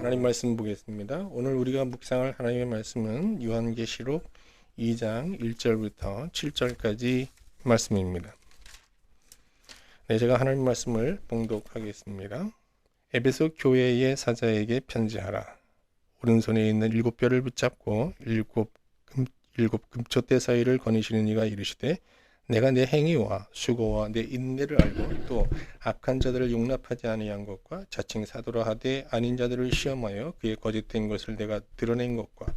하나님 말씀 보겠습니다. 오늘 우리가 묵상할 하나님의 말씀은 요한계시록 2장 1절부터 7절까지 말씀입니다. 네, 제가 하나님 말씀을 봉독하겠습니다. 에베소 교회의 사자에게 편지하라. 오른손에 있는 7뼈를 붙잡고 일곱 금초대 사이를 거니시는 이가 이르시되 내가 내 행위와 수고와 내 인내를 알고 또 악한 자들을 용납하지 아니한 것과 자칭 사도라 하되 아닌 자들을 시험하여 그의 거짓된 것을 내가 드러낸 것과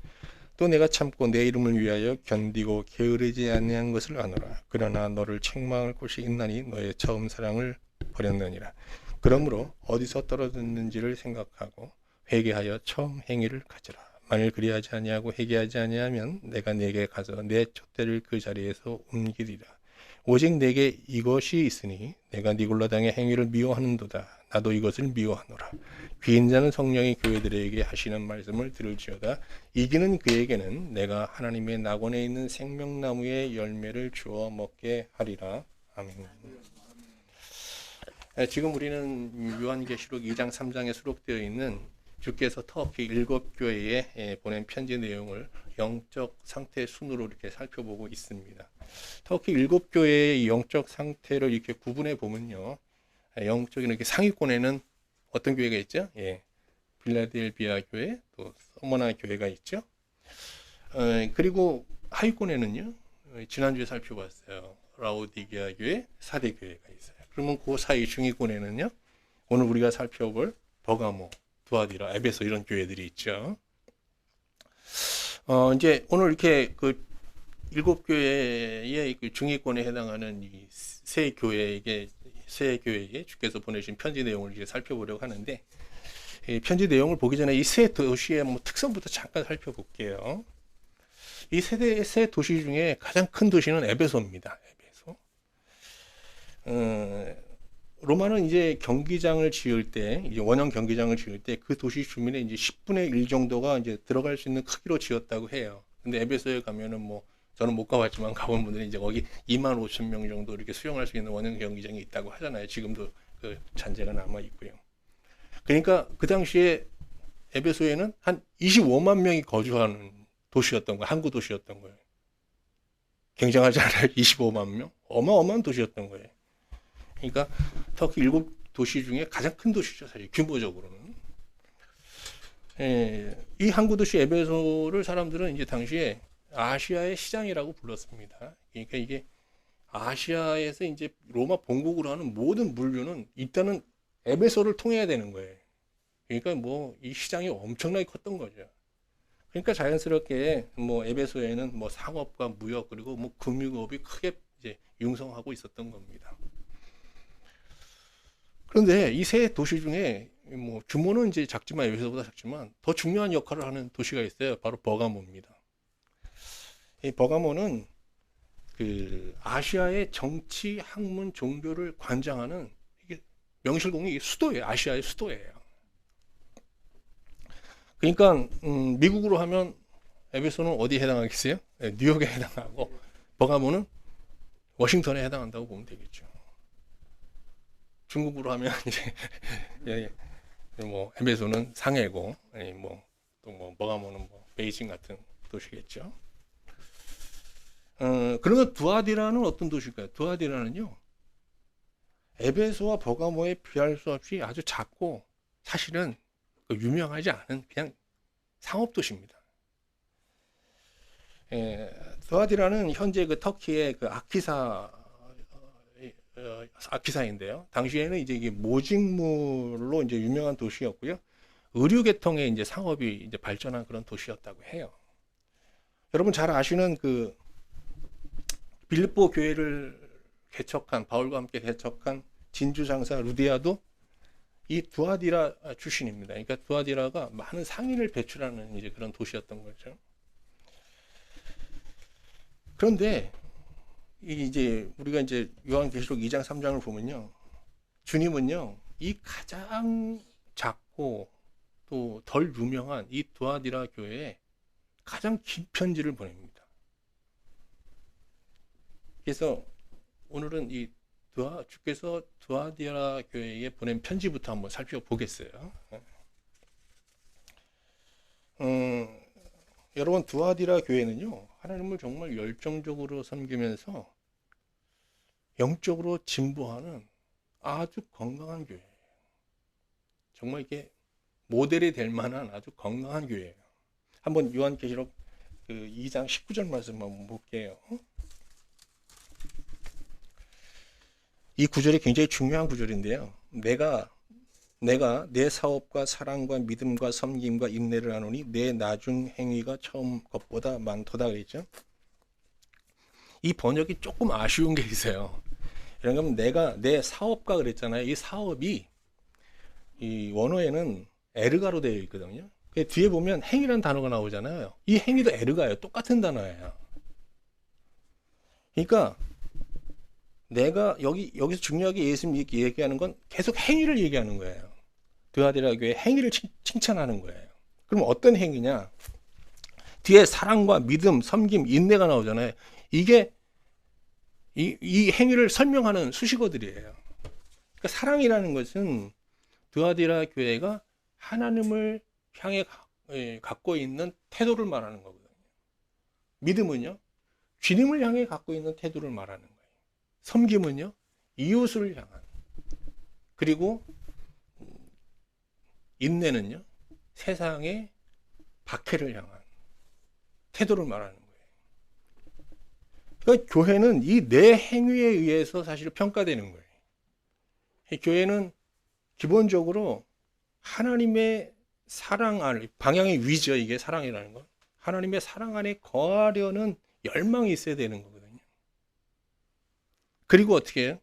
또 내가 참고 내 이름을 위하여 견디고 게으르지 아니한 것을 아노라. 그러나 너를 책망할 곳이 있나니 너의 처음 사랑을 버렸느니라. 그러므로 어디서 떨어졌는지를 생각하고 회개하여 처음 행위를 가지라. 만일 그리하지 아니하고 회개하지 아니하면 내가 네게 가서 내 촛대를 그 자리에서 옮기리라. 오직 내게 이것이 있으니 내가 니골라당의 행위를 미워하는도다. 나도 이것을 미워하노라. 귀인 자는 성령이 교회들에게 하시는 말씀을 들을지어다. 이기는 그에게는 내가 하나님의 낙원에 있는 생명나무의 열매를 주어 먹게 하리라. 아멘. 지금 우리는 요한계시록 2장 3장에 수록되어 있는 주께서 터키 7교회에 보낸 편지 내용을 영적 상태 순으로 이렇게 살펴보고 있습니다. 터키 7교회의 영적 상태를 이렇게 구분해 보면요, 영적인 이렇게 상위권에는 어떤 교회가 있죠? 빌라델비아 교회, 또 서머나 교회가 있죠. 그리고 하위권에는요, 지난주에 살펴봤어요. 라오디게아 교회, 사대 교회가 있어요. 그러면 그 사이 중위권에는요, 오늘 우리가 살펴볼 버가모, 두아디라, 에베소 이런 교회들이 있죠. 이제 오늘 이렇게 그 7교회의 그 중위권에 해당하는 이 세 교회에게 주께서 보내신 편지 내용을 이제 살펴보려고 하는데, 이 편지 내용을 보기 전에 이 세 도시의 뭐 특성부터 잠깐 살펴볼게요. 이 세 도시 중에 가장 큰 도시는 에베소입니다. 에베소. 로마는 이제 경기장을 지을 때, 이제 원형 경기장을 지을 때 그 도시 주민의 이제 10분의 1 정도가 이제 들어갈 수 있는 크기로 지었다고 해요. 근데 에베소에 가면은 뭐, 저는 못 가봤지만 가본 분들은 이제 거기 25,000명 정도 이렇게 수용할 수 있는 원형 경기장이 있다고 하잖아요. 지금도 그 잔재가 남아 있고요. 그러니까 그 당시에 에베소에는 한 25만 명이 거주하는 도시였던 거예요. 항구 도시였던 거예요. 굉장하지 않아요? 25만 명? 어마어마한 도시였던 거예요. 그러니까 터키 7도시 중에 가장 큰 도시죠, 사실 규모적으로는. 이 항구 도시 에베소를 사람들은 이제 당시에 아시아의 시장이라고 불렀습니다. 그러니까 이게 아시아에서 이제 로마 본국으로 하는 모든 물류는 일단은 에베소를 통해야 되는 거예요. 그러니까 뭐 이 시장이 엄청나게 컸던 거죠. 그러니까 자연스럽게 뭐 에베소에는 뭐 상업과 무역 그리고 뭐 금융업이 크게 이제 융성하고 있었던 겁니다. 그런데 이 세 도시 중에 뭐 규모는 이제 작지만 에베소보다 작지만 더 중요한 역할을 하는 도시가 있어요. 바로 버가모입니다. 이 버가모는 그 아시아의 정치, 학문, 종교를 관장하는 이게 명실공히 수도예요. 아시아의 수도예요. 그러니까 미국으로 하면 에베소는 어디에 해당하겠어요? 뉴욕에 해당하고 버가모는 워싱턴에 해당한다고 보면 되겠죠. 중국으로 하면 이제 뭐 에베소는 상해고 뭐 또 뭐 버가모는 뭐 베이징 같은 도시겠죠. 그러면 두아디라는 어떤 도시일까요? 두아디라는요, 에베소와 버가모에 비할 수 없이 아주 작고 사실은 유명하지 않은 그냥 상업 도시입니다. 두아디라는 현재 그 터키의 그 아키사인데요. 당시에는 이제 이게 모직물로 이제 유명한 도시였고요. 의류계통의 이제 상업이 이제 발전한 그런 도시였다고 해요. 여러분 잘 아시는 그 빌립보 교회를 개척한 바울과 함께 개척한 진주 장사 루디아도 이 두아디라 출신입니다. 그러니까 두아디라가 많은 상인을 배출하는 이제 그런 도시였던 거죠. 그런데 이제 우리가 이제 요한계시록 2장 3장을 보면요, 주님은요 이 가장 작고 또 덜 유명한 이 두아디라 교회에 가장 긴 편지를 보냅니다. 그래서 오늘은 이 주께서 두아디라 교회에 보낸 편지부터 한번 살펴보겠어요. 여러분 두아디라 교회는요 하나님을 정말 열정적으로 섬기면서 영적으로 진보하는 아주 건강한 교회예요. 정말 이게 모델이 될 만한 아주 건강한 교회예요. 한번 요한계시록 그 2장 19절 말씀 한번 볼게요. 이 구절이 굉장히 중요한 구절인데요. 내가 내 사업과 사랑과 믿음과 섬김과 인내를 하노니 내 나중 행위가 처음 것보다 많도다 그랬죠. 이 번역이 조금 아쉬운 게 있어요. 그러면 내가 내 사업가 그랬잖아요. 이 사업이 이 원어에는 에르가로 되어 있거든요. 뒤에 보면 행위라는 단어가 나오잖아요. 이 행위도 에르가예요. 똑같은 단어예요. 그러니까 내가 여기서 중요하게 예수님이 얘기하는 건 계속 행위를 얘기하는 거예요. 두아디라 교회 행위를 칭찬하는 거예요. 그럼 어떤 행위냐? 뒤에 사랑과 믿음, 섬김, 인내가 나오잖아요. 이게 이 행위를 설명하는 수식어들이에요. 그러니까 사랑이라는 것은 두아디라 교회가 하나님을 향해 갖고 있는 태도를 말하는 거거든요. 믿음은요, 주님을 향해 갖고 있는 태도를 말하는 거예요. 섬김은요, 이웃을 향한. 그리고 인내는요, 세상의 박해를 향한 태도를 말하는 거예요. 그러니까 교회는 이 내 행위에 의해서 사실 평가되는 거예요. 교회는 기본적으로 하나님의 사랑 안에, 방향의 위죠. 이게 사랑이라는 건. 하나님의 사랑 안에 거하려는 열망이 있어야 되는 거거든요. 그리고 어떻게 해요?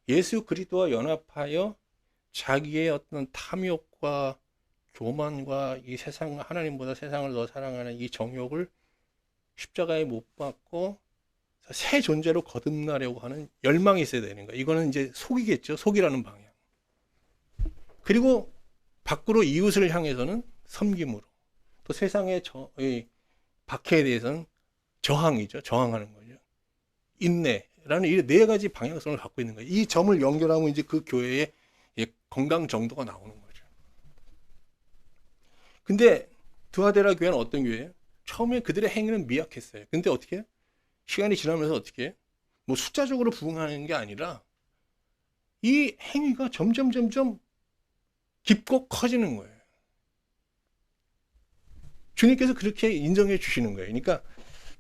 예수 그리스도와 연합하여 자기의 어떤 탐욕과 교만과 이 세상, 하나님보다 세상을 더 사랑하는 이 정욕을 십자가에 못 박고 새 존재로 거듭나려고 하는 열망이 있어야 되는 거예요. 이거는 이제 속이겠죠. 속이라는 방향. 그리고 밖으로 이웃을 향해서는 섬김으로, 또 세상의 박해에 대해서는 저항이죠. 저항하는 거죠. 인내라는 이 네 가지 방향성을 갖고 있는 거예요. 이 점을 연결하면 이제 그 교회의 건강 정도가 나오는 거죠. 근데 두아데라 교회는 어떤 교회예요? 처음에 그들의 행위는 미약했어요. 근데 어떻게 해요? 시간이 지나면서 어떻게 해요? 뭐 숫자적으로 부흥하는 게 아니라 이 행위가 점점 깊고 커지는 거예요. 주님께서 그렇게 인정해 주시는 거예요. 그러니까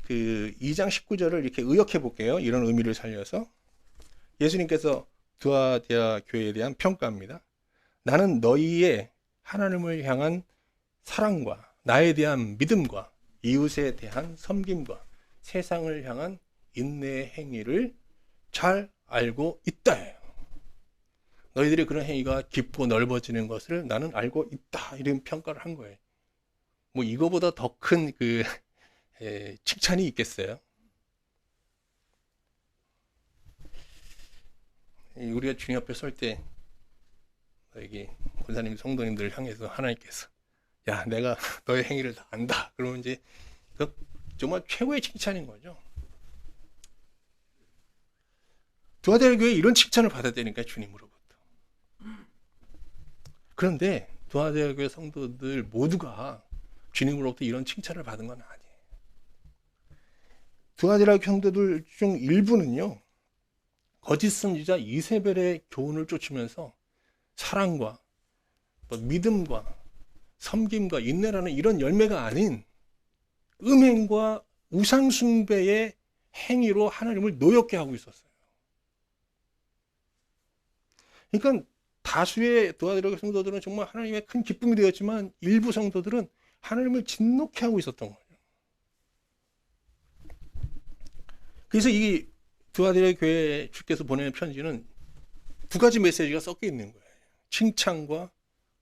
그 2장 19절을 이렇게 의역해 볼게요. 이런 의미를 살려서 예수님께서 두아디라 교회에 대한 평가입니다. 나는 너희의 하나님을 향한 사랑과 나에 대한 믿음과 이웃에 대한 섬김과 세상을 향한 인내의 행위를 잘 알고 있다. 너희들이 그런 행위가 깊고 넓어지는 것을 나는 알고 있다. 이런 평가를 한 거예요. 뭐 이거보다 더 큰 그 칭찬이 있겠어요? 우리가 주님 앞에 설 때 여기 권사님 성도님들 향해서 하나님께서 야 내가 너의 행위를 다 안다. 그러면 이제 정말 최고의 칭찬인 거죠. 두아디라 교회에 이런 칭찬을 받아야 되니까 주님으로부터. 그런데 두아디라 교회 성도들 모두가 주님으로부터 이런 칭찬을 받은 건 아니에요. 두아디라 성도들 중 일부는요, 거짓 선지자 이세벨의 교훈을 쫓으면서 사랑과 또 믿음과 섬김과 인내라는 이런 열매가 아닌 음행과 우상숭배의 행위로 하나님을 노엽게 하고 있었어요. 그러니까 다수의 두아디라 성도들은 정말 하나님의 큰 기쁨이 되었지만 일부 성도들은 하나님을 진노케 하고 있었던 거예요. 그래서 이 두아디라 교회 주께서 보내는 편지는 두 가지 메시지가 섞여 있는 거예요. 칭찬과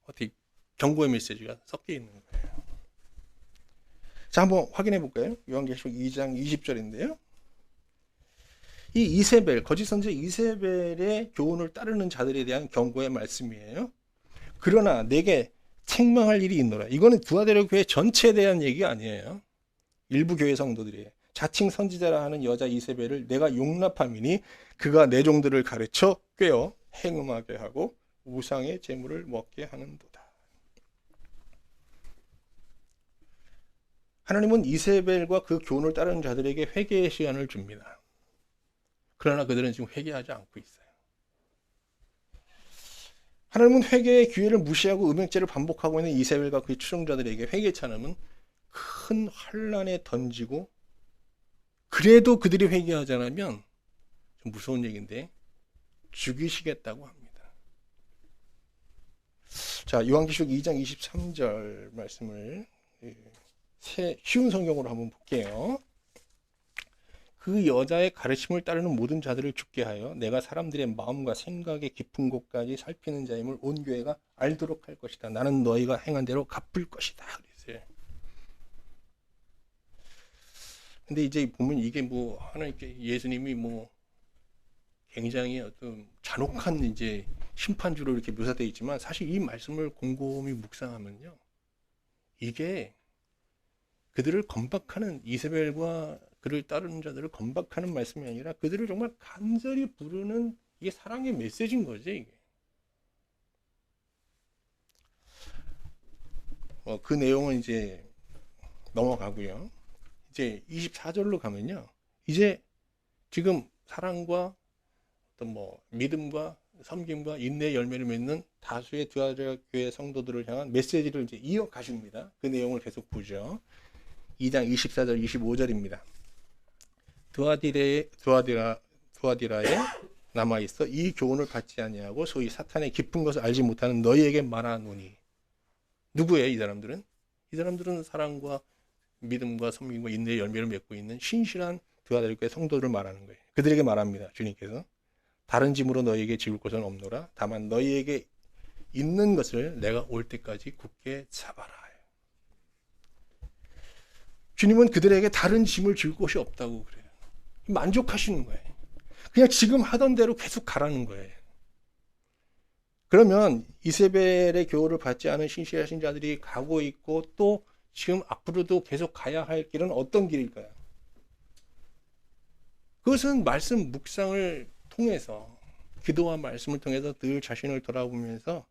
어떻게 경고의 메시지가 섞여 있는 거예요. 자, 한번 확인해 볼까요? 요한계시록 2장 20절인데요. 이 이세벨, 거짓 선지자 이세벨의 교훈을 따르는 자들에 대한 경고의 말씀이에요. 그러나 내게 책망할 일이 있노라. 이거는 두아디라 교회 전체에 대한 얘기가 아니에요. 일부 교회 성도들이에요. 자칭 선지자라 하는 여자 이세벨을 내가 용납함이니 그가 내 종들을 가르쳐 꿰어 행음하게 하고 우상의 제물을 먹게 하는도다. 하나님은 이세벨과 그 교훈을 따르는 자들에게 회개의 시간을 줍니다. 그러나 그들은 지금 회개하지 않고 있어요. 하나님은 회개의 기회를 무시하고 음행죄를 반복하고 있는 이세벨과 그의 추종자들에게 회개 찬음은 큰 환란에 던지고, 그래도 그들이 회개하지 않으면 좀 무서운 얘기인데 죽이시겠다고 합니다. 자, 요한계시록 2장 23절 말씀을 쉬운 성경으로 한번 볼게요. 그 여자의 가르침을 따르는 모든 자들을 죽게 하여 내가 사람들의 마음과 생각의 깊은 곳까지 살피는 자임을 온 교회가 알도록 할 것이다. 나는 너희가 행한 대로 갚을 것이다. 그랬어요. 근데 이제 보면 이게 뭐 하나님께 예수님이 뭐 굉장히 어떤 잔혹한 이제 심판주로 이렇게 묘사되어 있지만, 사실 이 말씀을 곰곰이 묵상하면요, 이게 그들을 건박하는, 이세벨과 그를 따르는 자들을 건박하는 말씀이 아니라 그들을 정말 간절히 부르는, 이게 사랑의 메시지인 거죠, 이게. 그 내용은 이제 넘어가고요. 이제 24절로 가면요, 이제 지금 사랑과 어떤 뭐 믿음과 섬김과 인내의 열매를 맺는 다수의 두아디라 교회 성도들을 향한 메시지를 이제 이어가십니다. 그 내용을 계속 보죠. 2장 24절 25절입니다. 두아디라에 남아있어 이 교훈을 받지 아니하고 소위 사탄의 깊은 것을 알지 못하는 너희에게 말하노니. 누구예요, 이 사람들은? 이 사람들은 사랑과 믿음과 섬김과 인내의 열매를 맺고 있는 신실한 두아디라 교회 성도들을 말하는 거예요. 그들에게 말합니다, 주님께서. 다른 짐으로 너희에게 지울 것은 없노라. 다만 너희에게 있는 것을 내가 올 때까지 굳게 잡아라. 주님은 그들에게 다른 짐을 줄 곳이 없다고 그래요. 만족하시는 거예요. 그냥 지금 하던 대로 계속 가라는 거예요. 그러면 이세벨의 교훈을 받지 않은 신실하신 자들이 가고 있고, 또 지금 앞으로도 계속 가야 할 길은 어떤 길일까요? 그것은 말씀 묵상을 통해서, 기도와 말씀을 통해서 늘 자신을 돌아보면서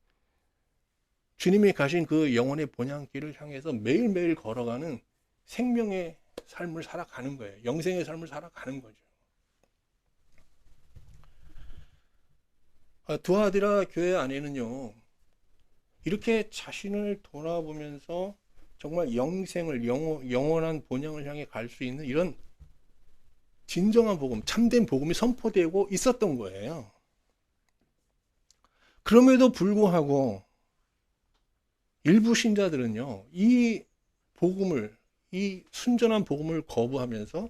주님이 가신 그 영혼의 본향길을 향해서 매일매일 걸어가는 생명의 삶을 살아가는 거예요. 영생의 삶을 살아가는 거죠. 두아디라 교회 안에는요, 이렇게 자신을 돌아보면서 정말 영생을, 영원한 본향을 향해 갈 수 있는 이런 진정한 복음, 참된 복음이 선포되고 있었던 거예요. 그럼에도 불구하고 일부 신자들은요, 이 복음을, 이 순전한 복음을 거부하면서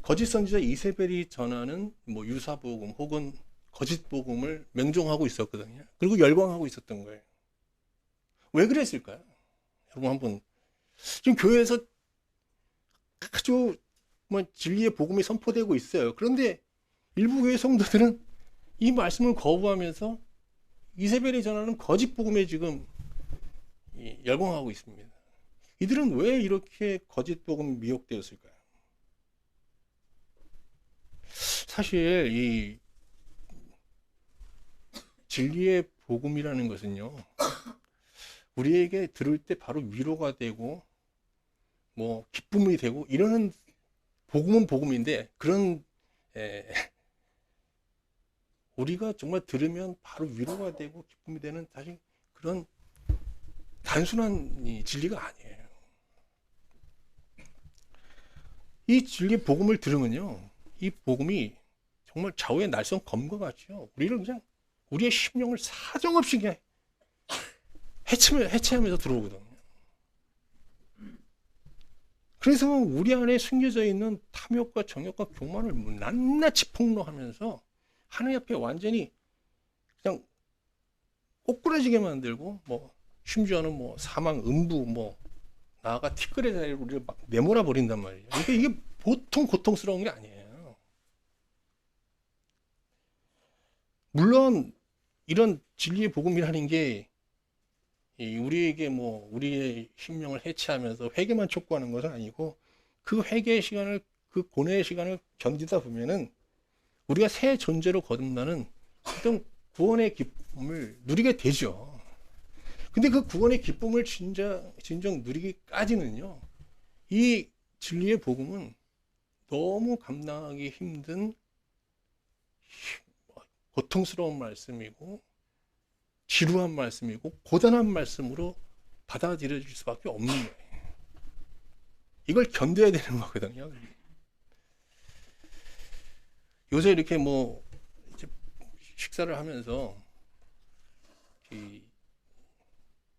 거짓 선지자 이세벨이 전하는 뭐 유사 복음 혹은 거짓 복음을 맹종하고 있었거든요. 그리고 열광하고 있었던 거예요. 왜 그랬을까요? 여러분 한번, 지금 교회에서 아주 뭐 진리의 복음이 선포되고 있어요. 그런데 일부 교회 성도들은 이 말씀을 거부하면서 이세벨이 전하는 거짓 복음에 지금 열광하고 있습니다. 이들은 왜 이렇게 거짓 복음 미혹되었을까요? 사실 이 진리의 복음이라는 것은요, 우리에게 들을 때 바로 위로가 되고 뭐 기쁨이 되고 이러는 복음은 복음인데, 그런 우리가 정말 들으면 바로 위로가 되고 기쁨이 되는 사실 그런 단순한 진리가 아니에요. 이 진리의 복음을 들으면요, 이 복음이 정말 좌우의 날선 검과 같이요, 우리를 그냥 우리의 심령을 사정없이 그냥 해체하면서 들어오거든요. 그래서 우리 안에 숨겨져 있는 탐욕과 정욕과 교만을 낱낱이 폭로하면서 하나님 앞에 완전히 그냥 꼬꾸라지게 만들고, 뭐 심지어는 뭐 사망, 음부, 뭐 나아가 티끌의 사이를 우리를 막 내몰아 버린단 말이에요. 그러니까 이게 보통 고통스러운 게 아니에요. 물론 이런 진리의 복음이라는 게 우리에게 뭐 우리의 심령을 해체하면서 회개만 촉구하는 것은 아니고, 그 회개의 시간을, 그 고뇌의 시간을 견디다 보면은 우리가 새 존재로 거듭나는 어떤 구원의 기쁨을 누리게 되죠. 근데 그 구원의 기쁨을 진정 누리기까지는요, 이 진리의 복음은 너무 감당하기 힘든 고통스러운 말씀이고 지루한 말씀이고 고단한 말씀으로 받아들여질 수밖에 없는 거예요. 이걸 견뎌야 되는 거거든요. 요새 이렇게 뭐 이제 식사를 하면서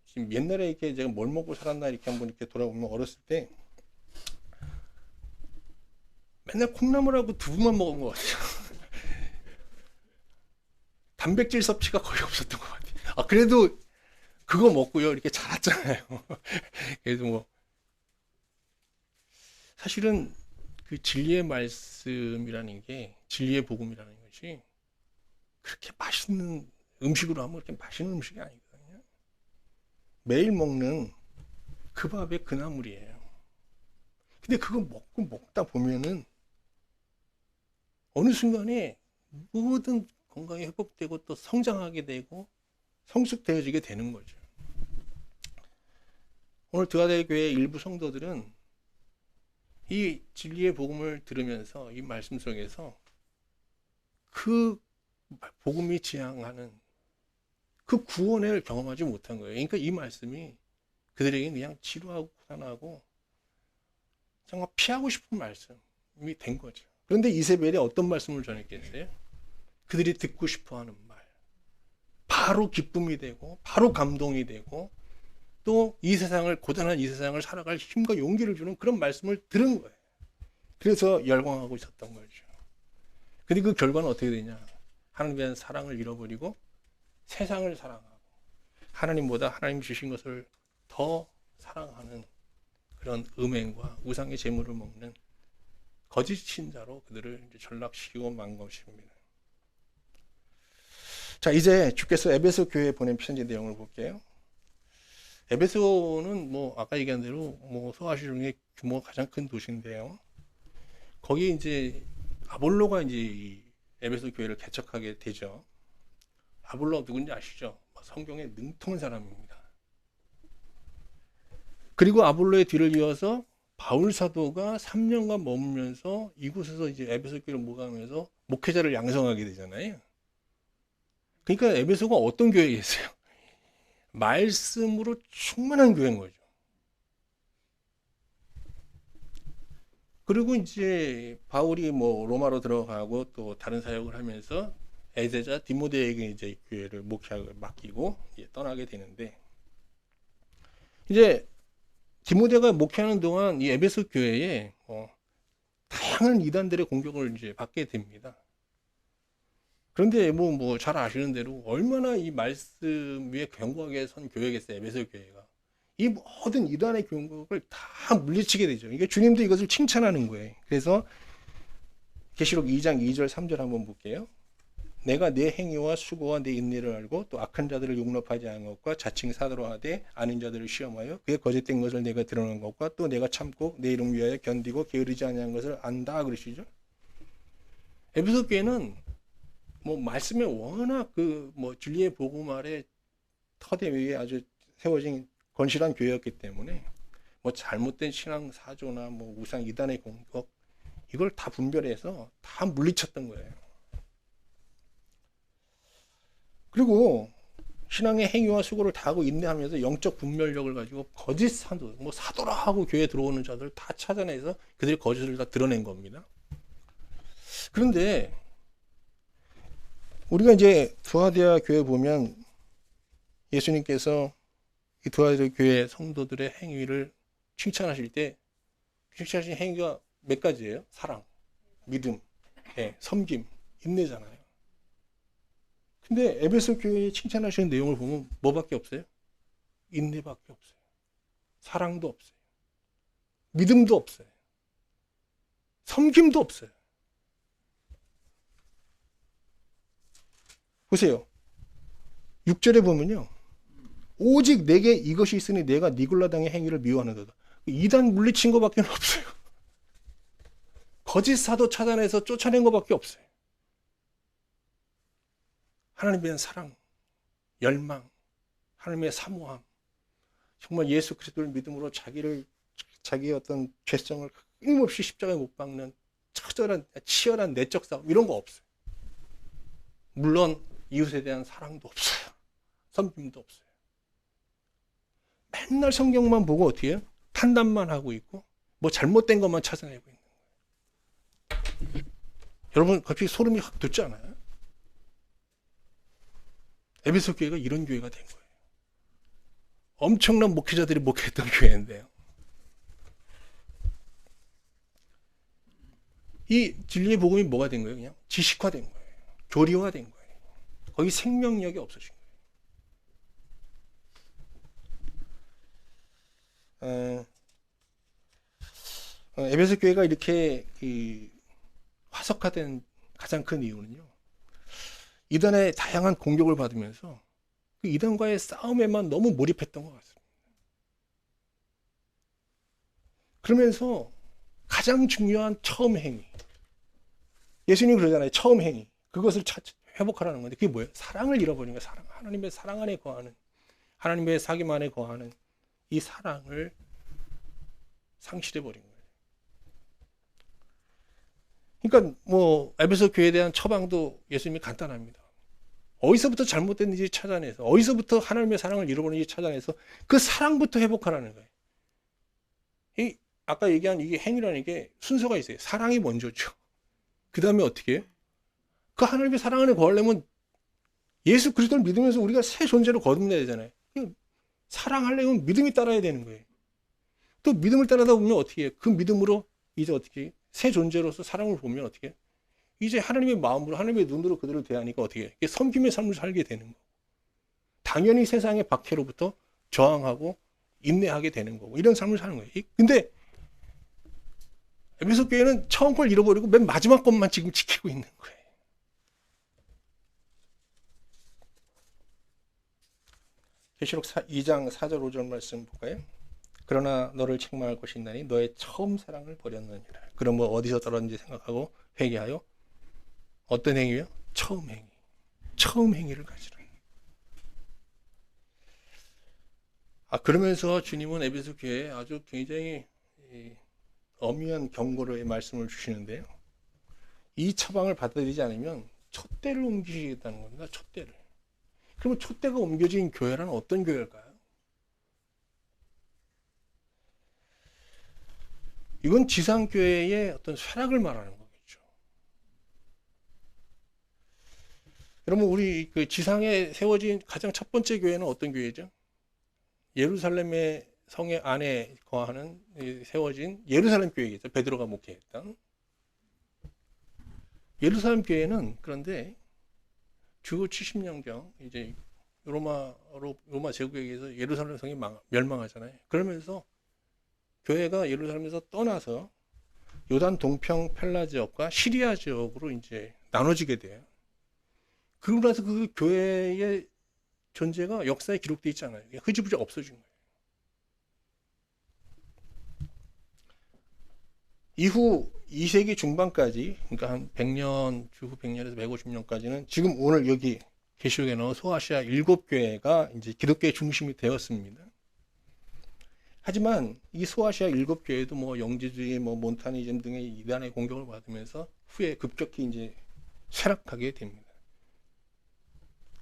지금 옛날에 이렇게 제가 뭘 먹고 살았나 이렇게 한번 이렇게 돌아보면 어렸을 때 맨날 콩나물하고 두부만 먹은 것 같아요. 단백질 섭취가 거의 없었던 것 같아요. 아, 그래도 그거 먹고요. 이렇게 자랐잖아요. 그래도 뭐, 사실은 그 진리의 말씀이라는 게, 진리의 복음이라는 것이 그렇게 맛있는 음식으로 하면 그렇게 맛있는 음식이 아니거든요. 매일 먹는 그 밥의 그 나물이에요. 근데 그거 먹다 보면은 어느 순간에 모든 건강이 회복되고 또 성장하게 되고 성숙되어지게 되는 거죠. 오늘 드아델 교회 일부 성도들은 이 진리의 복음을 들으면서 이 말씀 속에서 그 복음이 지향하는 그 구원을 경험하지 못한 거예요. 그러니까 이 말씀이 그들에게 그냥 지루하고 고단하고 정말 피하고 싶은 말씀이 된 거죠. 그런데 이세벨이 어떤 말씀을 전했겠어요? 그들이 듣고 싶어하는 말, 바로 기쁨이 되고 바로 감동이 되고 또 이 세상을, 고단한 이 세상을 살아갈 힘과 용기를 주는 그런 말씀을 들은 거예요. 그래서 열광하고 있었던 거죠. 근데 그 결과는 어떻게 되냐? 하나님에 대한 사랑을 잃어버리고 세상을 사랑하고 하나님보다 하나님 주신 것을 더 사랑하는 그런 음행과 우상의 재물을 먹는 거짓 신자로 그들을 이제 전락시키고 만 것입니다. 자, 이제 주께서 에베소 교회에 보낸 편지 내용을 볼게요. 에베소는 뭐 아까 얘기한 대로 뭐 소아시 중에 규모가 가장 큰 도시인데요. 거기 이제 아볼로가 이제 이 에베소 교회를 개척하게 되죠. 아볼로 누군지 아시죠? 성경에 능통한 사람입니다. 그리고 아볼로의 뒤를 이어서 바울 사도가 3년간 머물면서 이곳에서 이제 에베소 교회를 모감하면서 목회자를 양성하게 되잖아요. 그러니까 에베소가 어떤 교회겠어요? 말씀으로 충만한 교회인 거죠. 그리고 이제 바울이 뭐 로마로 들어가고 또 다른 사역을 하면서 애제자 디모데에게 이제 교회를 목회를 맡기고 떠나게 되는데, 이제 디모데가 목회하는 동안 이 에베소 교회에 다양한 이단들의 공격을 이제 받게 됩니다. 그런데 뭐 잘 아시는 대로 얼마나 이 말씀 위에 견고하게 선 교회겠어요, 에베소 교회가. 이 모든 이단의 공격을 다 물리치게 되죠. 이게 주님도 이것을 칭찬하는 거예요. 그래서 계시록 2장 2절 3절 한번 볼게요. 내가 내 행위와 수고와 내 인내를 알고 또 악한 자들을 용납하지 않은 것과 자칭 사도로 하되 아는 자들을 시험하여 그의 거짓된 것을 내가 드러낸 것과 또 내가 참고 내 이름 위하여 견디고 게으르지 아니한 것을 안다 그러시죠. 에베소 교회는 뭐 말씀에 워낙 그 뭐 진리의 복음 아래 터대 위에 아주 세워진 건실한 교회였기 때문에 뭐 잘못된 신앙 사조나 뭐 우상 이단의 공격 이걸 다 분별해서 다 물리쳤던 거예요. 그리고 신앙의 행위와 수고를 다하고 인내하면서 영적 분별력을 가지고 거짓 사도, 뭐 사도라 하고 교회에 들어오는 자들 다 찾아내서 그들의 거짓을 다 드러낸 겁니다. 그런데 우리가 이제 두아디아 교회 보면 예수님께서 이 두아디아 교회 성도들의 행위를 칭찬하실 때 칭찬하신 행위가 몇 가지예요? 사랑, 믿음, 섬김, 인내잖아요. 근데 에베소 교회에 칭찬하시는 내용을 보면 뭐밖에 없어요? 인내밖에 없어요. 사랑도 없어요. 믿음도 없어요. 섬김도 없어요. 보세요. 6절에 보면요. 오직 내게 이것이 있으니 내가 니골라당의 행위를 미워하는도다. 이단 물리친 것밖에 없어요. 거짓 사도 찾아내서 쫓아낸 것밖에 없어요. 하나님에 대한 사랑, 열망, 하나님의 사모함, 정말 예수 그리스도를 믿음으로 자기를 자기의 어떤 죄성을 끊임없이 십자가에 못 박는 치열한 내적 싸움 이런 거 없어요. 물론 이웃에 대한 사랑도 없어요. 섬김도 없어요. 맨날 성경만 보고 어떻게 해요? 판단만 하고 있고 뭐 잘못된 것만 찾아내고 있는 거예요. 여러분 갑자기 소름이 확 돋지 않아요? 에베소 교회가 이런 교회가 된 거예요. 엄청난 목회자들이 목회했던 교회인데요. 이 진리의 복음이 뭐가 된 거예요? 그냥 지식화된 거예요. 교리화된 거예요. 거기 생명력이 없어진 거예요. 에베소 교회가 이렇게 화석화된 가장 큰 이유는요. 이단의 다양한 공격을 받으면서 그 이단과의 싸움에만 너무 몰입했던 것 같습니다. 그러면서 가장 중요한 처음 행위. 예수님이 그러잖아요. 처음 행위. 그것을 회복하라는 건데 그게 뭐예요? 사랑을 잃어버린 거예요. 사랑. 하나님의 사랑 안에 거하는, 하나님의 사귐 안에 거하는 이 사랑을 상실해버린 거예요. 그러니까 뭐 에베소 교회에 대한 처방도 예수님이 간단합니다. 어디서부터 잘못됐는지 찾아내서, 어디서부터 하나님의 사랑을 잃어버렸는지 찾아내서 그 사랑부터 회복하라는 거예요. 아까 얘기한 이게 행위라는 게 순서가 있어요. 사랑이 먼저죠. 그 다음에 어떻게 해요? 그 하나님의 사랑 안에 거하려면 예수 그리스도를 믿으면서 우리가 새 존재로 거듭나야 되잖아요. 사랑하려면 믿음이 따라야 되는 거예요. 또 믿음을 따라다 보면 어떻게 해요? 그 믿음으로 이제 어떻게 해요? 새 존재로서 사랑을 보면 어떻게 해요? 이제 하나님의 마음으로, 하나님의 눈으로 그들을 대하니까 어떻게 해요? 섬김의 삶을 살게 되는 거고. 당연히 세상의 박해로부터 저항하고 인내하게 되는 거고. 이런 삶을 사는 거예요. 근데 에베소 교회는 처음 걸 잃어버리고 맨 마지막 것만 지금 지키고 있는 거예요. 계시록 2장 4절 5절 말씀 볼까요? 그러나 너를 책망할 것이 있나니 너의 처음 사랑을 버렸느니라. 그럼 뭐 어디서 떨어졌는지 생각하고 회개하여 어떤 행위요? 처음 행위. 처음 행위를 가지라. 그러면서 주님은 에베소 교회에 아주 굉장히 엄연한 경고의 말씀을 주시는데요. 이 처방을 받아들이지 않으면 촛대를 옮기시겠다는 겁니다. 촛대를. 그러면 촛대가 옮겨진 교회란 어떤 교회일까요? 이건 지상교회의 어떤 쇠락을 말하는 거겠죠. 여러분, 우리 그 지상에 세워진 가장 첫 번째 교회는 어떤 교회죠? 예루살렘의 성의 안에 거하는 세워진 예루살렘 교회겠죠. 베드로가 목회했던. 예루살렘 교회는 그런데 주후 70년경 이제 로마 제국에 의해서 예루살렘 성이 멸망하잖아요. 그러면서 교회가 예루살렘에서 떠나서 요단 동평 펠라 지역과 시리아 지역으로 이제 나눠지게 돼요. 그러고 나서 그 교회의 존재가 역사에 기록되어 있지 않아요. 흐지부지 없어진 거예요. 이후 2세기 중반까지, 그러니까 한 100년, 주후 100년에서 150년까지는 지금 오늘 여기 계시록에 나온 소아시아 7교회가 이제 기독교의 중심이 되었습니다. 하지만 이 소아시아 7교회도 뭐 영지주의, 뭐 몬타니즘 등의 이단의 공격을 받으면서 후에 급격히 이제 쇠락하게 됩니다.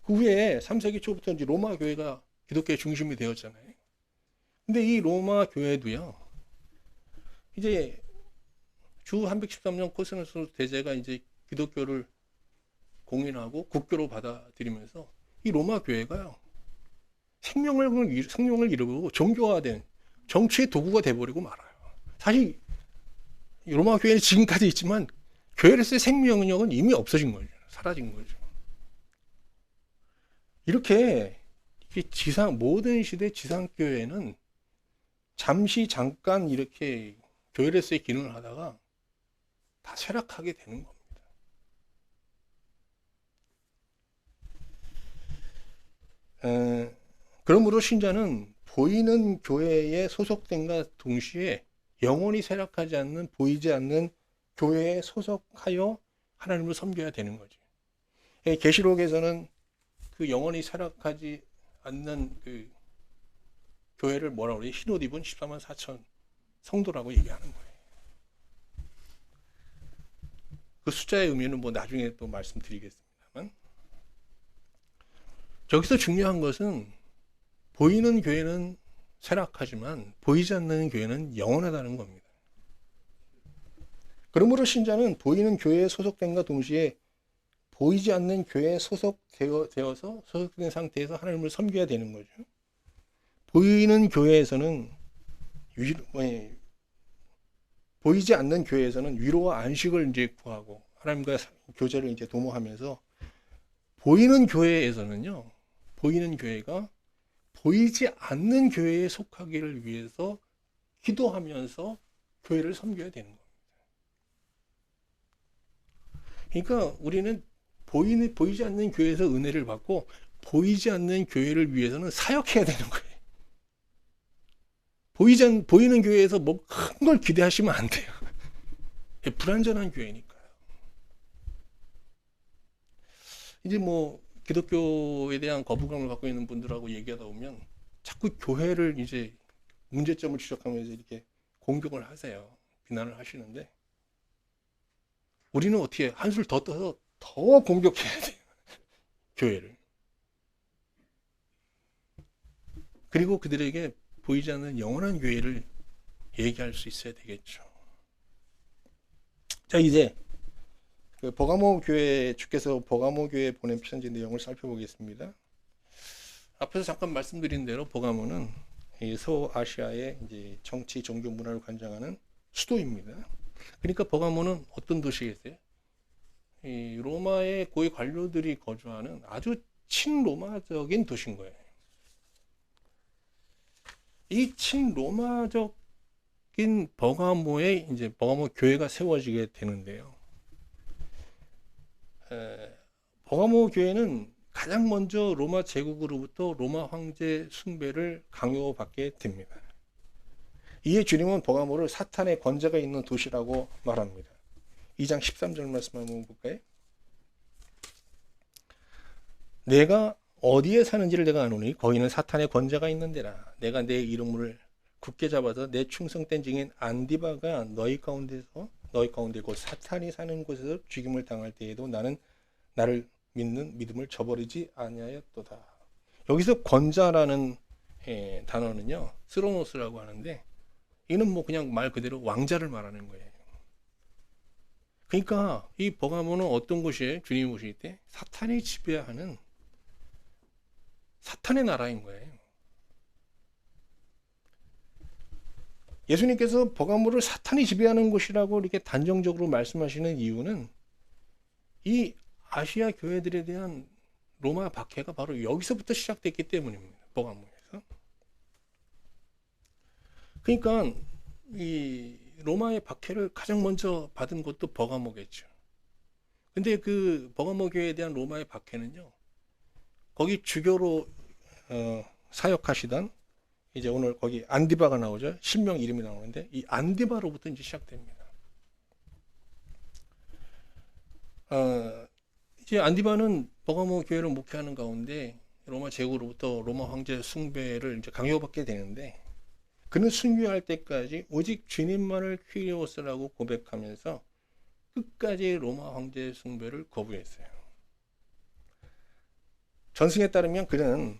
그 후에 3세기 초부터 이제 로마 교회가 기독교의 중심이 되었잖아요. 근데 이 로마 교회도요, 이제 주 313년 코스누스 대제가 이제 기독교를 공인하고 국교로 받아들이면서 이 로마 교회가요, 생명을 잃어버리고 종교화된 정치의 도구가 돼버리고 말아요. 사실 로마 교회는 지금까지 있지만 교회로서의 생명력은 이미 없어진 거죠. 사라진 거죠. 이렇게 모든 시대 지상교회는 잠깐 이렇게 교회로서의 기능을 하다가 다 쇠락하게 되는 겁니다. 그러므로 신자는 보이는 교회에 소속된과 동시에 영원히 쇠락하지 않는, 보이지 않는 교회에 소속하여 하나님을 섬겨야 되는 거죠. 계시록에서는 그 영원히 쇠락하지 않는 그 교회를 뭐라고 그래요? 흰옷 입은 14만 4천 성도라고 얘기하는 거예요. 그 숫자의 의미는 뭐 나중에 또 말씀드리겠습니다만, 여기서 중요한 것은 보이는 교회는 쇠락하지만 보이지 않는 교회는 영원하다는 겁니다. 그러므로 신자는 보이는 교회에 소속된과 동시에 보이지 않는 교회에 소속되어서 소속된 상태에서 하나님을 섬겨야 되는 거죠. 보이는 교회에서는 보이지 않는 교회에서는 위로와 안식을 이제 구하고 하나님과 교제를 이제 도모하면서, 보이는 교회에서는요, 보이는 교회가 보이지 않는 교회에 속하기를 위해서 기도하면서 교회를 섬겨야 되는 겁니다. 그러니까 우리는 보이지 않는 교회에서 은혜를 받고 보이지 않는 교회를 위해서는 사역해야 되는 거예요. 보이는 교회에서 뭐 큰 걸 기대하시면 안 돼요. 불완전한 교회니까요. 이제 뭐 기독교에 대한 거부감을 갖고 있는 분들하고 얘기하다 보면 자꾸 교회를 이제 문제점을 지적하면서 이렇게 공격을 하세요. 비난을 하시는데, 우리는 어떻게 한술 더 떠서 더 공격해야 돼요. 교회를. 그리고 그들에게 보이지 않는 영원한 교회를 얘기할 수 있어야 되겠죠. 자, 이제 그 버가모 교회, 주께서 버가모 교회에 보낸 편지 내용을 살펴보겠습니다. 앞에서 잠깐 말씀드린 대로 버가모는 이 서아시아의 이제 정치, 종교, 문화를 관장하는 수도입니다. 그러니까 버가모는 어떤 도시겠어요? 이 로마의 고위 관료들이 거주하는 아주 친로마적인 도시인 거예요. 이 친로마적인 버가모에 이제 버가모 교회가 세워지게 되는데요. 버가모 교회는 가장 먼저 로마 제국으로부터 로마 황제 숭배를 강요받게 됩니다. 이에 주님은 버가모를 사탄의 권세가 있는 도시라고 말합니다. 2장 13절 말씀 한번 볼까요? 내가 어디에 사는지를 내가 아노니 거기는 사탄의 권세가 있는 데라. 내가 내 이름을 굳게 잡아서 내 충성된 증인 안디바가 너희 가운데 곧 사탄이 사는 곳에서 죽임을 당할 때에도 나는 나를 믿는 믿음을 저버리지 아니하였도다. 여기서 권자라는 단어는요, 스로노스라고 하는데, 이는 뭐 그냥 말 그대로 왕자를 말하는 거예요. 그러니까 이 버가모는 어떤 곳이에요? 주님이 오실 때 사탄이 지배하는 사탄의 나라인 거예요. 예수님께서 버가모를 사탄이 지배하는 곳이라고 이렇게 단정적으로 말씀하시는 이유는 이 아시아 교회들에 대한 로마 박해가 바로 여기서부터 시작됐기 때문입니다. 버가모에서. 그러니까 이 로마의 박해를 가장 먼저 받은 곳도 버가모겠죠. 근데 그 버가모 교회에 대한 로마의 박해는요, 거기 주교로 사역하시던, 이제 오늘 거기 안디바가 나오죠. 신명 이름이 나오는데 이 안디바로부터 이제 시작됩니다. 이제 안디바는 버가모 교회를 목회하는 가운데 로마 제국으로부터 로마 황제 숭배를 이제 강요받게 되는데, 그는 순교할 때까지 오직 주님만을 퀴리오스라고 고백하면서 끝까지 로마 황제 숭배를 거부했어요. 전승에 따르면 그는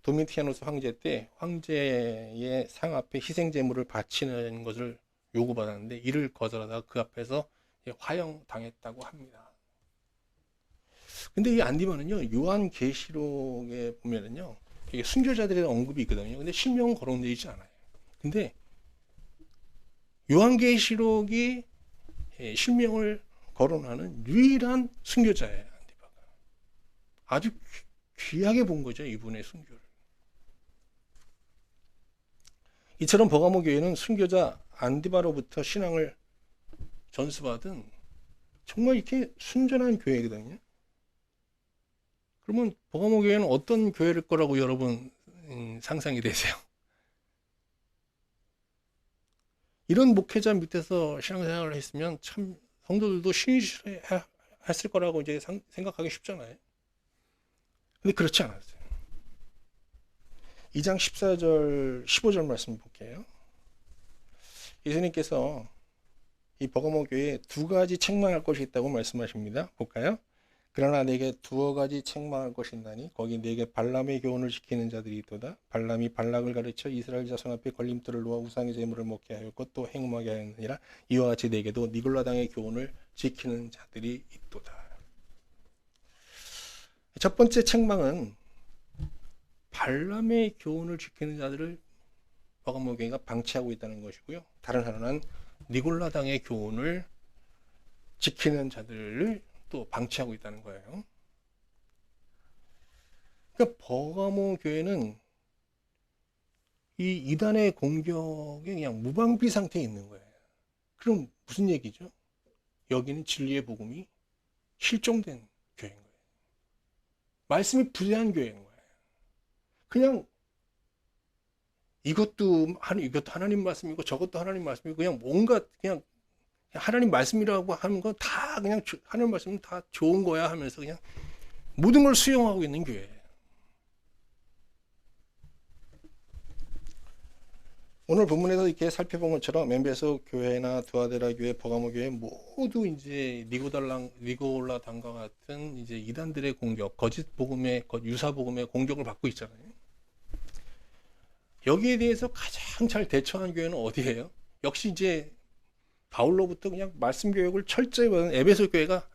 도미티아누스 황제 때 황제의 상 앞에 희생 제물을 바치는 것을 요구받았는데 이를 거절하다가 그 앞에서 화형당했다고 합니다. 근데 이 안디바는요, 요한계시록에 보면은요, 이게 순교자들에 대한 언급이 있거든요. 근데 실명은 거론되어 있지 않아요. 근데 요한계시록이 실명을 거론하는 유일한 순교자예요. 안디바가 아주 귀하게 본 거죠, 이분의 순교를. 이처럼 버가모 교회는 순교자 안디바로부터 신앙을 전수받은 정말 이렇게 순전한 교회거든요. 그러면 버가모 교회는 어떤 교회일 거라고 여러분 상상이 되세요? 이런 목회자 밑에서 신앙생활을 했으면 참 성도들도 신실했을 거라고 이제 생각하기 쉽잖아요. 근데 그렇지 않았어요. 2장 14절, 15절 말씀 볼게요. 예수님께서 이 버가모 교회에 두 가지 책망할 것이 있다고 말씀하십니다. 볼까요? 그러나 내게 두어 가지 책망할 것이 있나니 거기 내게 발람의 교훈을 지키는 자들이 있도다. 발람이 발락을 가르쳐 이스라엘 자손 앞에 걸림돌을 놓아 우상의 제물을 먹게 하였고 또 행음하게 하였느니라. 이와 같이 내게도 니골라당의 교훈을 지키는 자들이 있도다. 첫 번째 책망은 발람의 교훈을 지키는 자들을 버가모 교회가 방치하고 있다는 것이고요. 다른 하나는 니골라당의 교훈을 지키는 자들을 또 방치하고 있다는 거예요. 그러니까 버가모 교회는 이 이단의 공격에 그냥 무방비 상태에 있는 거예요. 그럼 무슨 얘기죠? 여기는 진리의 복음이 실종된 교회인 거예요. 말씀이 부재한 교회인 거예요. 그냥 이것도 하나님 말씀이고 저것도 하나님 말씀이고 그냥 뭔가 그냥 하나님 말씀이라고 하는 건 다 그냥 하나님 말씀은 다 좋은 거야 하면서 그냥 모든 걸 수용하고 있는 교회예요. 오늘 본문에서 이렇게 살펴본 것처럼 엠베소 교회나 두아데라 교회, 버가모 교회 모두 이제 니고라당과 같은 이제 이단들의 공격, 거짓 복음의 유사 복음의 공격을 받고 있잖아요. 여기에 대해서 가장 잘 대처한 교회는 어디예요? 역시 이제 바울로부터 그냥 말씀 교육을 철저히 받은 에베소 교회가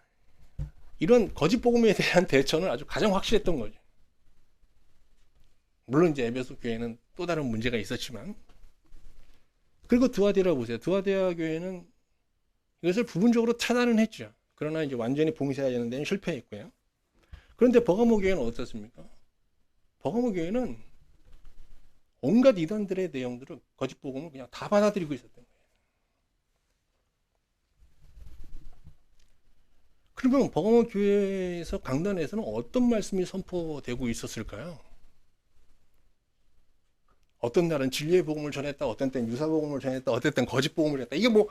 이런 거짓 복음에 대한 대처는 아주 가장 확실했던 거죠. 물론 이제 에베소 교회는 또 다른 문제가 있었지만, 그리고 두아데라 보세요. 두아데라 교회는 이것을 부분적으로 차단은 했죠. 그러나 이제 완전히 봉쇄하려는 데는 실패했고요. 그런데 버가모 교회는 어떻습니까? 버가모 교회는 온갖 이단들의 내용들을 거짓 복음을 그냥 다 받아들이고 있었던 거예요. 그러면 버가모 교회에서 강단에서는 어떤 말씀이 선포되고 있었을까요? 어떤 날은 진리의 복음을 전했다, 어떤 때는 유사 복음을 전했다, 어떤 때는 거짓 복음을 했다. 이게 뭐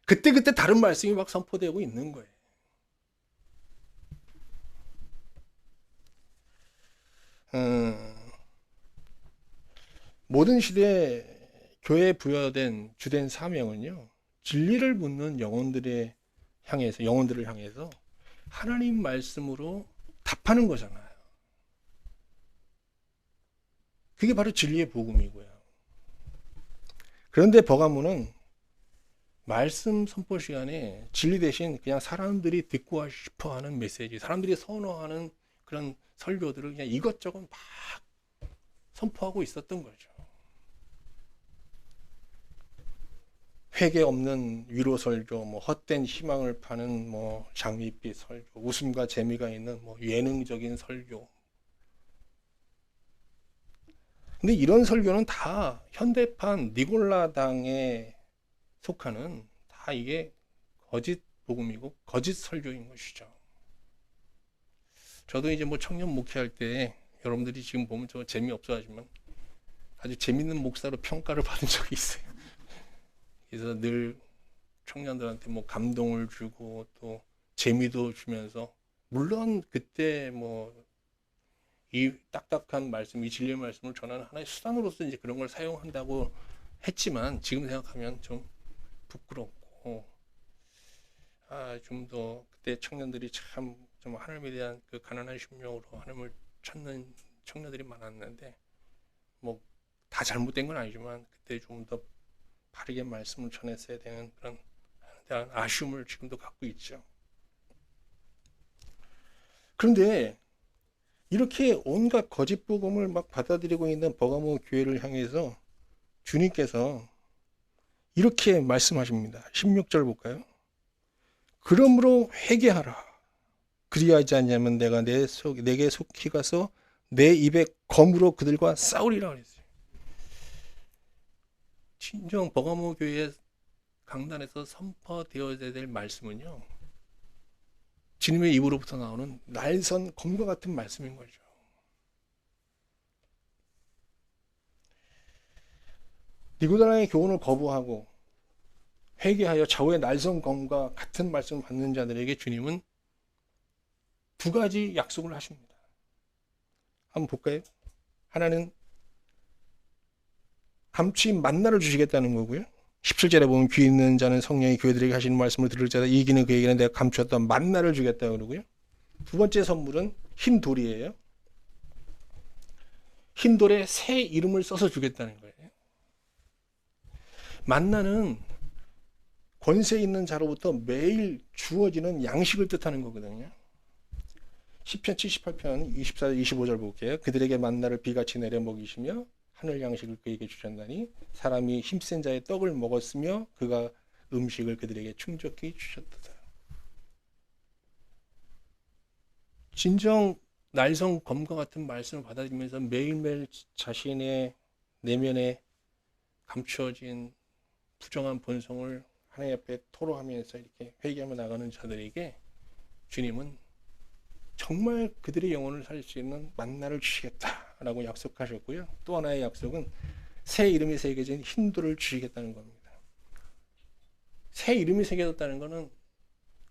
그때그때 다른 말씀이 막 선포되고 있는 거예요. 모든 시대 교회에 부여된 주된 사명은요, 진리를 묻는 영혼들을 향해서 하나님 말씀으로 답하는 거잖아요. 그게 바로 진리의 복음이고요. 그런데 버가모는 말씀 선포 시간에 진리 대신 그냥 사람들이 듣고 싶어 하는 메시지, 사람들이 선호하는 그런 설교들을 그냥 이것저것 막 선포하고 있었던 거죠. 회개 없는 위로 설교, 뭐 헛된 희망을 파는 뭐 장밋빛 설교, 웃음과 재미가 있는 뭐 예능적인 설교. 근데 이런 설교는 다 현대판 니골라당에 속하는 다 이게 거짓 복음이고 거짓 설교인 것이죠. 저도 이제 뭐 청년 목회할 때 여러분들이 지금 보면 저 재미없어 하지만 아주 재밌는 목사로 평가를 받은 적이 있어요. 그래서 늘 청년들한테 뭐 감동을 주고 또 재미도 주면서, 물론 그때 뭐 이 딱딱한 말씀, 이 진리의 말씀을 전하는 하나의 수단으로서 이제 그런 걸 사용한다고 했지만 지금 생각하면 좀 부끄럽고, 좀 더 그때 청년들이 참 좀 하나님에 대한 그 가난한 심령으로 하나님을 찾는 청년들이 많았는데, 뭐 다 잘못된 건 아니지만 그때 좀 더 바르게 말씀을 전했어야 되는 그런 대한 아쉬움을 지금도 갖고 있죠. 그런데 이렇게 온갖 거짓 복음을 막 받아들이고 있는 버가모 교회를 향해서 주님께서 이렇게 말씀하십니다. 16절 볼까요? 그러므로 회개하라. 그리하지 않냐면 내가 내게 속히 가서 내 입에 검으로 그들과 싸우리라 그랬어요. 진정 버가모 교회의 강단에서 선포되어야 될 말씀은요, 주님의 입으로부터 나오는 날선 검과 같은 말씀인 거죠. 니고라당의 교훈을 거부하고 회개하여 좌우의 날선 검과 같은 말씀을 받는 자들에게 주님은 두 가지 약속을 하십니다. 한번 볼까요? 하나는 감추인 만나를 주시겠다는 거고요. 17절에 보면 귀 있는 자는 성령이 교회들에게 하시는 말씀을 들을 자다. 이기는 그에게는 내가 감추었던 만나를 주겠다 그러고요. 두 번째 선물은 흰 돌이에요. 흰 돌에 새 이름을 써서 주겠다는 거예요. 만나는 권세 있는 자로부터 매일 주어지는 양식을 뜻하는 거거든요. 시편 78편 24, 25절 볼게요. 그들에게 만나를 비같이 내려 먹이시며 하늘 양식을 그에게 주셨나니 사람이 힘센 자의 떡을 먹었으며 그가 음식을 그들에게 충족히 주셨도다. 진정 날성 검과 같은 말씀을 받아들이면서 매일매일 자신의 내면에 감추어진 부정한 본성을 하나님 앞에 토로하면서 이렇게 회개하며 나가는 자들에게 주님은 정말 그들의 영혼을 살릴 수 있는 만나를 주시겠다라고 약속하셨고요. 또 하나의 약속은 새 이름이 새겨진 흰돌을 주시겠다는 겁니다. 새 이름이 새겨졌다는 것은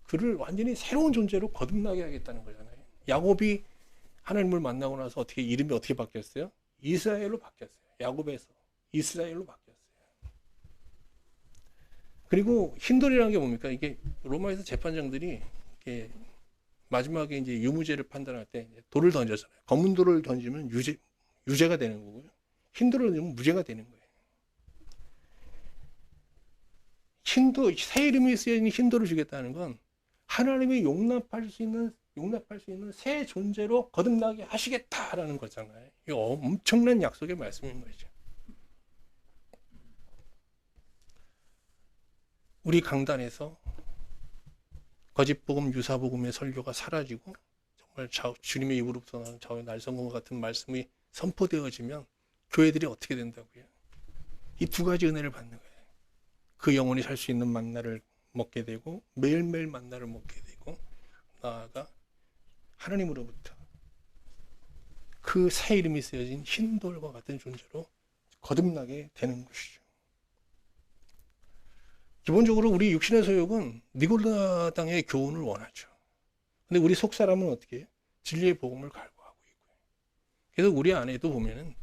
그를 완전히 새로운 존재로 거듭나게 하겠다는 거잖아요. 야곱이 하나님을 만나고 나서 어떻게 이름이 어떻게 바뀌었어요? 이스라엘로 바뀌었어요. 야곱에서 이스라엘로 바뀌었어요. 그리고 흰돌이라는 게 뭡니까? 이게 로마에서 재판장들이 이게 마지막에 이제 유무죄를 판단할 때 돌을 던졌잖아요. 검은 돌을 던지면 유죄가 되는 거고요. 흰 돌을 던지면 무죄가 되는 거예요. 흰돌, 새 이름이 쓰여진 흰돌을 주겠다는 건 하나님이 용납할 수 있는 새 존재로 거듭나게 하시겠다라는 거잖아요. 이거 엄청난 약속의 말씀인 거죠. 우리 강단에서 거짓복음, 유사복음의 설교가 사라지고 정말 주님의 입으로부터 나는 좌우의 날성검과 같은 말씀이 선포되어지면 교회들이 어떻게 된다고요? 이 두 가지 은혜를 받는 거예요. 그 영혼이 살 수 있는 만나를 먹게 되고 매일매일 만나를 먹게 되고 나아가 하나님으로부터 그 새 이름이 쓰여진 흰돌과 같은 존재로 거듭나게 되는 것이죠. 기본적으로 우리 육신의 소욕은 니골라당의 교훈을 원하죠. 근데 우리 속 사람은 어떻게 해요? 진리의 복음을 갈구하고 있고요. 그래서 우리 안에도 보면은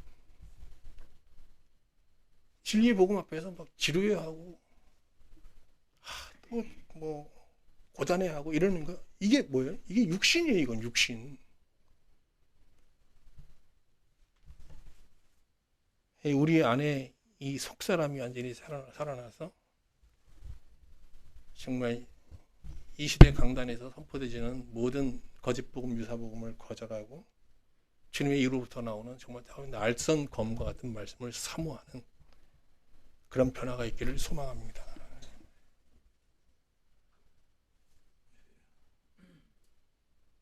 진리의 복음 앞에서 막 지루해하고 또 뭐 고단해하고 이러는 거, 이게 뭐예요? 이게 육신이에요. 이건 육신. 우리 안에 이 속 사람이 완전히 살아나서 정말 이 시대 강단에서 선포되지는 모든 거짓복음, 유사복음을 거절하고 주님의 이로부터 나오는 정말 날선 검과 같은 말씀을 사모하는 그런 변화가 있기를 소망합니다.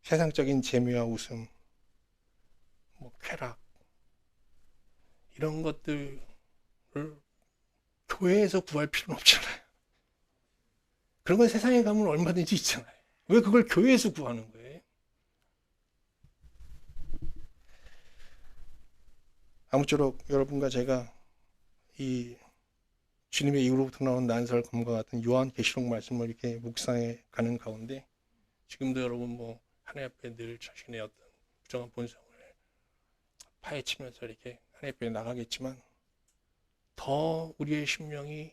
세상적인 재미와 웃음, 쾌락 이런 것들을 교회에서 구할 필요는 없잖아요. 그런 건 세상에 가면 얼마든지 있잖아요. 왜 그걸 교회에서 구하는 거예요? 아무쪼록 여러분과 제가 이 주님의 이후로부터 나온 난설 검과 같은 요한계시록 말씀을 이렇게 묵상해 가는 가운데 지금도 여러분 하나님 앞에 늘 자신의 어떤 부정한 본성을 파헤치면서 이렇게 하나님 앞에 나가겠지만 더 우리의 심령이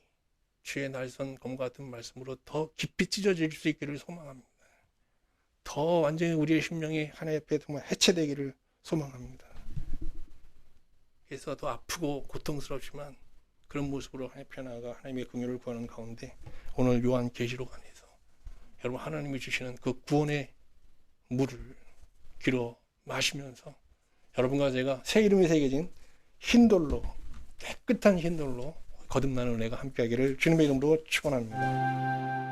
주의 날선 검과 같은 말씀으로 더 깊이 찢어질 수 있기를 소망합니다. 더 완전히 우리의 심령이 하나님 앞에 정말 해체되기를 소망합니다. 그래서 더 아프고 고통스럽지만 그런 모습으로 하나님 앞에 나아가 하나님의 긍휼을 구하는 가운데 오늘 요한계시록 안에서 여러분 하나님이 주시는 그 구원의 물을 길어 마시면서 여러분과 제가 새 이름이 새겨진 흰돌로, 깨끗한 흰돌로 거듭나는 은혜가 함께하기를 주님의 이름으로 축원합니다.